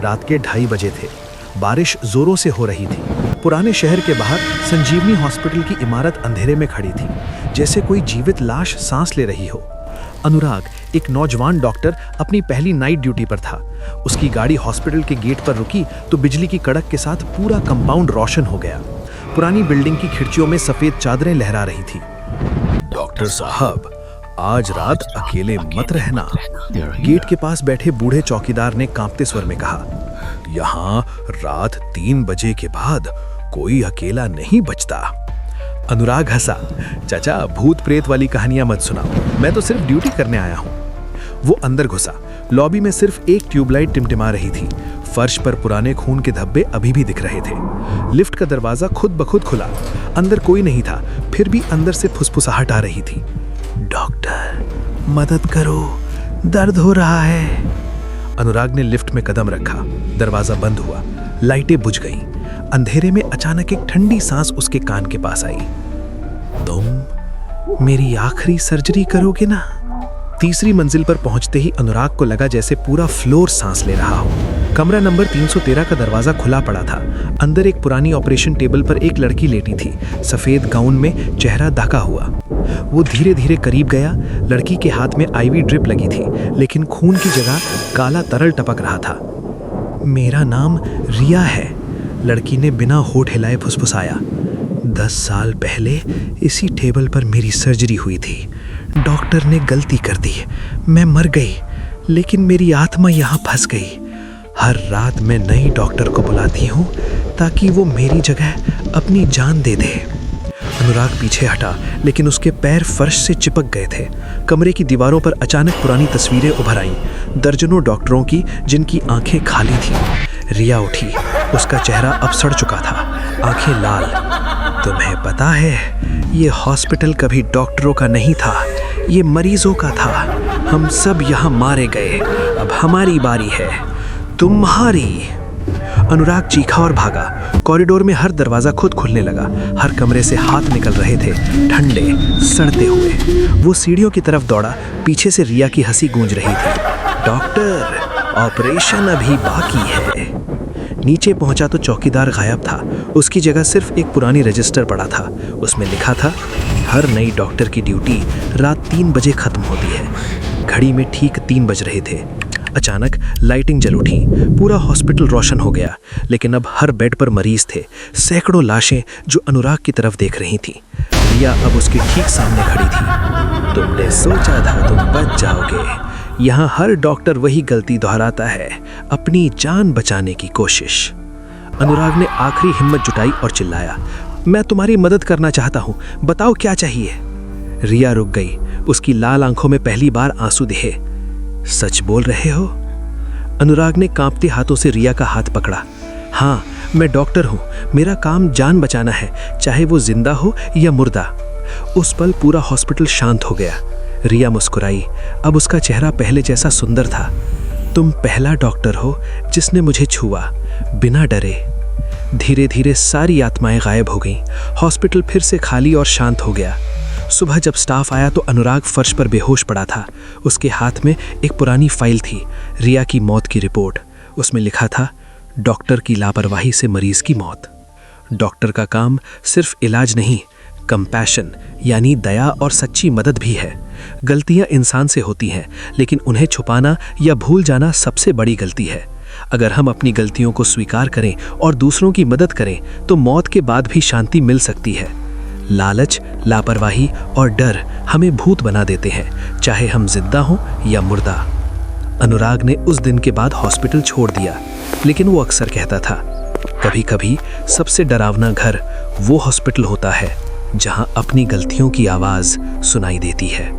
रात के 2:30 बजे थे। बारिश जोरों से हो रही थी। पुराने शहर के बाहर संजीवनी हॉस्पिटल की इमारत अंधेरे में खड़ी थी, जैसे कोई जीवित लाश सांस ले रही हो। अनुराग, एक नौजवान डॉक्टर, अपनी पहली नाइट ड्यूटी पर था। उसकी गाड़ी हॉस्पिटल के गेट पर रुकी तो बिजली की कड़क के साथ पूरा कंपाउंड रोशन हो गया। पुरानी बिल्डिंग की खिड़कियों में सफेद चादरें लहरा रही थी। डॉक्टर साहब, आज रात अकेले मत रहना, गेट के पास बैठे बूढ़े चौकीदार ने कांपते स्वर में कहा। यहाँ रात 3 बजे के बाद कोई अकेला नहीं बचता। अनुराग हंसा। चाचा, भूत प्रेत वाली कहानियां मत सुनाओ, मैं तो सिर्फ ड्यूटी करने आया हूँ। वो अंदर घुसा। लॉबी में सिर्फ एक ट्यूबलाइट टिमटिमा रही थी। फर्श पर पुराने खून के धब्बे अभी भी दिख रहे थे। लिफ्ट का दरवाजा खुद ब खुद खुला। अंदर कोई नहीं था, फिर भी अंदर से फुसफुसाहट आ रही थी। डॉक्टर, मदद करो, दर्द हो रहा है। अनुराग ने लिफ्ट में कदम रखा। दरवाजा बंद हुआ, लाइटें बुझ गईं। अंधेरे में अचानक एक ठंडी सांस उसके कान के पास आई। तुम मेरी आखिरी सर्जरी करोगे ना? तीसरी मंजिल पर पहुंचते ही अनुराग को लगा जैसे पूरा फ्लोर सांस ले रहा हो। कमरा नंबर 313 का दरवाजा खुला पड़ा था। अंदर एक पुरानी ऑपरेशन टेबल पर एक लड़की लेटी थी, सफेद गाउन में, चेहरा ढका हुआ। वो धीरे धीरे करीब गया। लड़की के हाथ में आईवी ड्रिप लगी थी, लेकिन खून की जगह काला तरल टपक रहा था। मेरा नाम रिया है, लड़की ने बिना होठ हिलाए फुसफुसाया। 10 साल पहले इसी टेबल पर मेरी सर्जरी हुई थी। डॉक्टर ने गलती कर दी, मैं मर गई, लेकिन मेरी आत्मा यहाँ फंस गई। हर रात मैं नई डॉक्टर को बुलाती हूँ ताकि वो मेरी जगह अपनी जान दे दे। अनुराग पीछे हटा, लेकिन उसके पैर फर्श से चिपक गए थे। कमरे की दीवारों पर अचानक पुरानी तस्वीरें उभर आईं, दर्जनों डॉक्टरों की जिनकी आंखें खाली थीं। रिया उठी, उसका चेहरा अब सड़ चुका था, आंखें लाल। तुम्हें पता है, ये हॉस्पिटल कभी डॉक्टरों का नहीं था, ये मरीजों का था। हम सब यहाँ मारे गए, अब हमारी बारी है, तुम्हारी। अनुराग चीखा और भागा। कॉरिडोर में हर दरवाजा खुद खुलने लगा। हर कमरे से हाथ निकल रहे थे, ठंडे, सड़ते हुए। वो सीढ़ियों की तरफ दौड़ा। पीछे से रिया की हंसी गूंज रही थी। डॉक्टर, ऑपरेशन अभी बाकी है। नीचे पहुंचा तो चौकीदार गायब था। उसकी जगह सिर्फ एक पुरानी रजिस्टर पड़ा था। उसमें लिखा था, हर नई डॉक्टर की ड्यूटी रात 3 बजे खत्म होती है। घड़ी में ठीक 3 बज रहे थे। अचानक लाइटिंग जल उठी। पूरा हॉस्पिटल रोशन हो गया, लेकिन अब हर बेड पर मरीज थे। सैकड़ों लाशें जो अनुराग की तरफ देख रही थीं। रिया अब उसके ठीक सामने खड़ी थी। तुमने सोचा था तुम बच जाओगे। यहाँ हर डॉक्टर वही गलती दोहराता है, अपनी जान बचाने की कोशिश। अनुराग ने आखिरी हिम्मत जुटाई और चिल्लाया, मैं तुम्हारी मदद करना चाहता हूँ, बताओ क्या चाहिए। रिया रुक गई। उसकी लाल आंखों में पहली बार आंसू दिखे। सच बोल रहे हो? अनुराग ने कांपते हाथों से रिया का हाथ पकड़ा। हाँ, मैं डॉक्टर हूँ, मेरा काम जान बचाना है, चाहे वो जिंदा हो या मुर्दा। उस पल पूरा हॉस्पिटल शांत हो गया। रिया मुस्कुराई। अब उसका चेहरा पहले जैसा सुंदर था। तुम पहला डॉक्टर हो जिसने मुझे छुआ, बिना डरे। धीरे धीरे सारी आत्माएं गायब हो गईं। हॉस्पिटल फिर से खाली और शांत हो गया। सुबह जब स्टाफ आया तो अनुराग फर्श पर बेहोश पड़ा था। उसके हाथ में एक पुरानी फाइल थी, रिया की मौत की रिपोर्ट। उसमें लिखा था, डॉक्टर की लापरवाही से मरीज की मौत। डॉक्टर का काम सिर्फ इलाज नहीं, कंपैशन यानी दया और सच्ची मदद भी है। गलतियां इंसान से होती हैं, लेकिन उन्हें छुपाना या भूल जाना सबसे बड़ी गलती है। अगर हम अपनी गलतियों को स्वीकार करें और दूसरों की मदद करें तो मौत के बाद भी शांति मिल सकती है। लालच, लापरवाही और डर हमें भूत बना देते हैं, चाहे हम जिंदा हों या मुर्दा। अनुराग ने उस दिन के बाद हॉस्पिटल छोड़ दिया, लेकिन वो अक्सर कहता था, कभी कभी सबसे डरावना घर वो हॉस्पिटल होता है जहां अपनी गलतियों की आवाज सुनाई देती है।